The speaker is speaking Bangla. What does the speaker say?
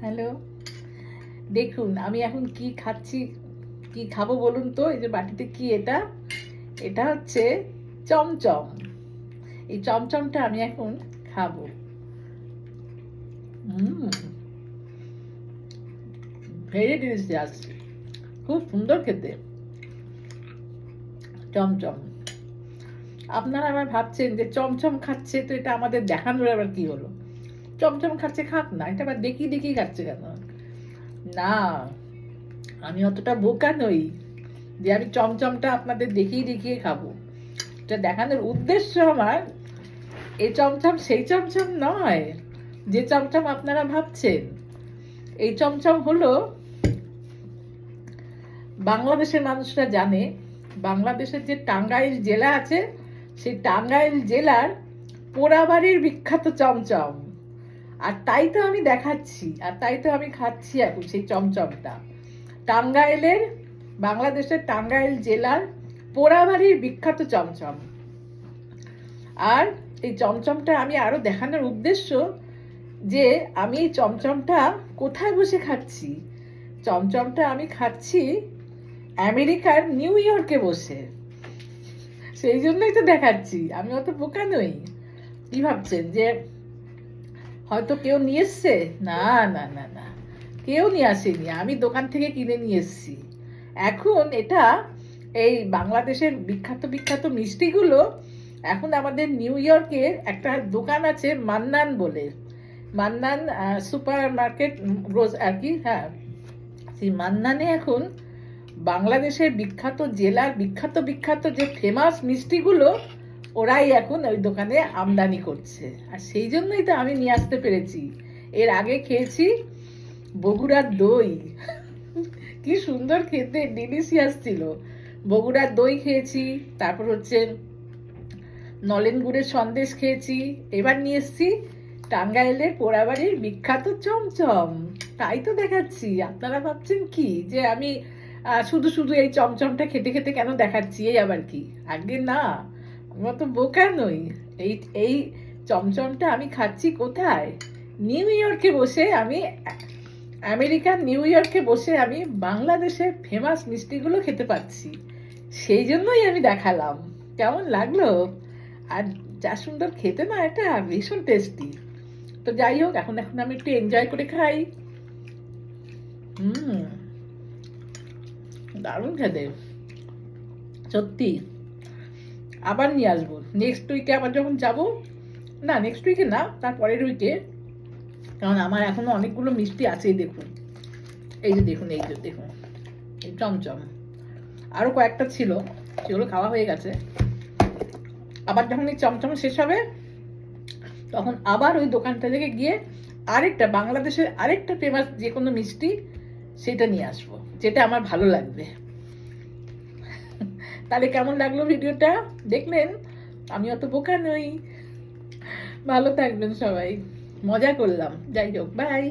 হ্যালো, দেখুন আমি এখন কি খাচ্ছি, কি খাবো বলুন তো? এই যে বাটিতে কি এটা? এটা হচ্ছে চমচম। এই চমচমটা আমি এখন খাবো। ভেরি ডিলিশিয়াস, খুব সুন্দর খেতে চমচম। আপনারা আবার ভাবছেন যে চমচম খাচ্ছে, তো এটা আমাদের দেখানোর আবার কি হলো? চমচম খাচ্ছে, খাক না, এটা আবার দেখি দেখি খাচ্ছে কেন? না, আমি অতটা বোকা নই যে আমি চমচমটা আপনাদের দেখিয়ে দেখিয়ে খাবো। এটা দেখানোর উদ্দেশ্য আমার এই চমচম সেই চমচম নয় যে চমচম আপনারা ভাবছেন। এই চমচম হলো, বাংলাদেশের মানুষরা জানে, বাংলাদেশের যে টাঙ্গাইল জেলা আছে, সেই টাঙ্গাইল জেলার পোড়াবাড়ির বিখ্যাত চমচম। আর তাই তো আমি দেখাচ্ছি, আর তাই তো আমি খাচ্ছি এখন সেই চমচমটা। টাঙ্গাইলের, বাংলাদেশের টাঙ্গাইল জেলার পোড়াবাড়ির বিখ্যাত চমচম। আর এই চমচমটা আমি আরো দেখানোর উদ্দেশ্য যে আমি এই চমচমটা কোথায় বসে খাচ্ছি। চমচমটা আমি খাচ্ছি আমেরিকার নিউ ইয়র্কে বসে। সেই জন্যই তো দেখাচ্ছি, আমি অত বোকা নই। কি ভাবছেন যে হয়তো কেউ নিয়ে এসছে? না না না না, কেউ নিয়ে আসেনি, আমি দোকান থেকে কিনে নিয়ে এসছি। এখন এটা, এই বাংলাদেশের বিখ্যাত বিখ্যাত মিষ্টিগুলো এখন আমাদের নিউ ইয়র্কের একটা দোকান আছে মান্নান বলে, মান্নান সুপার মার্কেট রোজ আর কি, হ্যাঁ, সেই মান্নানে এখন বাংলাদেশের বিখ্যাত জেলার বিখ্যাত বিখ্যাত যে ফেমাস মিষ্টিগুলো ওরাই এখন ওই দোকানে আমদানি করছে। আর সেই জন্যই তো আমি নিয়ে আসতে পেরেছি। এর আগে খেয়েছি বগুড়ার দই, কি সুন্দর খেতে, ডিলিশিয়াস ছিল। বগুড়ার দই খেয়েছি, তারপর হচ্ছে নলেন গুড়ের সন্দেশ খেয়েছি। এবার নিয়ে এসছি টাঙ্গাইলের পোড়াবাড়ির বিখ্যাত চমচম। তাই তো দেখাচ্ছি। আপনারা ভাবছেন কি যে আমি শুধু শুধু এই চমচমটা খেতে খেতে কেন দেখাচ্ছি, এই আবার কি? আগে না, আমি অত বোকা নই। এই এই চমচমটা আমি খাচ্ছি কোথায়? নিউ ইয়র্কে বসে আমি, আমেরিকার নিউ ইয়র্কে বসে আমি বাংলাদেশের ফেমাস মিষ্টিগুলো খেতে পাচ্ছি। সেই জন্যই আমি দেখালাম। কেমন লাগলো? আর যা সুন্দর খেতে না, এটা ভীষণ টেস্টি। তো যাই হোক, এখন এখন আমি একটু এনজয় করে খাই। দারুণ খেতে, সত্যি। আবার নিয়ে আসবো নেক্সট উইকে, আবার যখন যাব। না, নেক্সট উইকে না, তার পরের উইকে। কারণ আমার এখনো অনেকগুলো মিষ্টি আছেই। দেখুন, এই যে দেখুন, এই যে দেখুন, এই চমচম আরো কয়েকটা ছিল, সেগুলো খাওয়া হয়ে গেছে। আবার যখন এই চমচম শেষ হবে, তখন আবার ওই দোকানটা থেকে গিয়ে আরেকটা বাংলাদেশের আরেকটা ফেমাস যে কোনো মিষ্টি সেটা নিয়ে আসবো, যেটা আমার ভালো লাগবে। তাহলে কেমন লাগলো ভিডিওটা? দেখলেন আমি অত বোকা নই। ভালো থাকবেন সবাই, মজা করলাম। যাই হোক, বাই।